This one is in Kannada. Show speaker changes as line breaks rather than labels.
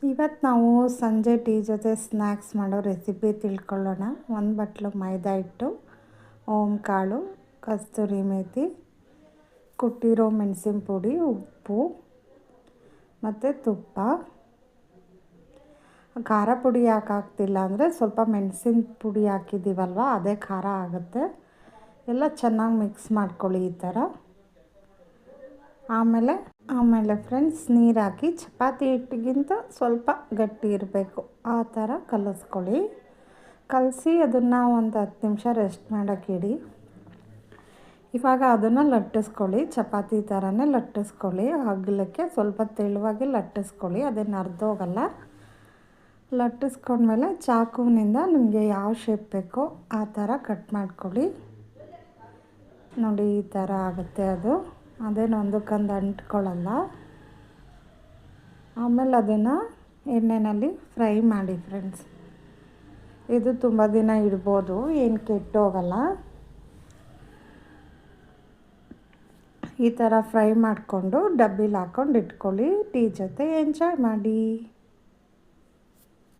ಇವತ್ತು ನಾವು ಸಂಜೆ ಟೀ ಜೊತೆ ಸ್ನ್ಯಾಕ್ಸ್ ಮಾಡೋ ರೆಸಿಪಿ ತಿಳ್ಕೊಳ್ಳೋಣ. 1 ಬಟ್ಲು ಮೈದಾ ಹಿಟ್ಟು, ಓಮ್ ಕಾಳು, ಕಸ್ತೂರಿ ಮೇಥಿ, ಕುಟ್ಟಿರೋ ಮೆಣಸಿನ ಪುಡಿ, ಉಪ್ಪು ಮತ್ತು ತುಪ್ಪ. ಖಾರ ಪುಡಿ ಯಾಕೆ ಹಾಕ್ತಿಲ್ಲ ಅಂದರೆ ಸ್ವಲ್ಪ ಮೆಣಸಿನ ಪುಡಿ ಹಾಕಿದ್ದೀವಲ್ವ, ಅದೇ ಖಾರ ಆಗುತ್ತೆ. ಎಲ್ಲ ಚೆನ್ನಾಗಿ ಮಿಕ್ಸ್ ಮಾಡ್ಕೊಳ್ಳಿ ಈ ಥರ. ಆಮೇಲೆ ಫ್ರೆಂಡ್ಸ್, ನೀರು ಹಾಕಿ ಚಪಾತಿ ಹಿಟ್ಟಿಗಿಂತ ಸ್ವಲ್ಪ ಗಟ್ಟಿ ಇರಬೇಕು ಆ ಥರ ಕಲಿಸ್ಕೊಳ್ಳಿ. ಕಲಸಿ ಅದನ್ನು ಒಂದು 10 ನಿಮಿಷ ರೆಸ್ಟ್ ಮಾಡೋಕ್ಕಿಡಿ. ಇವಾಗ ಅದನ್ನು ಲಟ್ಟಿಸ್ಕೊಳ್ಳಿ, ಚಪಾತಿ ಥರನೇ ಲಟ್ಟಿಸ್ಕೊಳ್ಳಿ. ಅಗಲಕ್ಕೆ ಸ್ವಲ್ಪ ತೆಳುವಾಗಿ ಲಟ್ಟಿಸ್ಕೊಳ್ಳಿ, ಅದೇನು ಅರ್ಧೋಗಲ್ಲ. ಲಟ್ಟಿಸ್ಕೊಂಡ್ಮೇಲೆ ಚಾಕುವಿನಿಂದ ನಿಮಗೆ ಯಾವ ಶೇಪ್ ಬೇಕೋ ಆ ಥರ ಕಟ್ ಮಾಡ್ಕೊಳ್ಳಿ. ನೋಡಿ, ಈ ಥರ ಆಗುತ್ತೆ. ಅದೇನು ಒಂದಕ್ಕೊಂದು ಅಂಟ್ಕೊಳ್ಳಲ್ಲ. ಆಮೇಲೆ ಅದನ್ನು ಎಣ್ಣೆಯಲ್ಲಿ ಫ್ರೈ ಮಾಡಿ ಫ್ರೆಂಡ್ಸ್. ಇದು ತುಂಬ ದಿನ ಇಡ್ಬೋದು, ಏನು ಕೆಟ್ಟೋಗಲ್ಲ. ಈ ಥರ ಫ್ರೈ ಮಾಡಿಕೊಂಡು ಡಬ್ಬಿಲಿ ಹಾಕ್ಕೊಂಡು ಇಟ್ಕೊಳ್ಳಿ. ಟೀ ಜೊತೆ ಎಂಜಾಯ್ ಮಾಡಿ.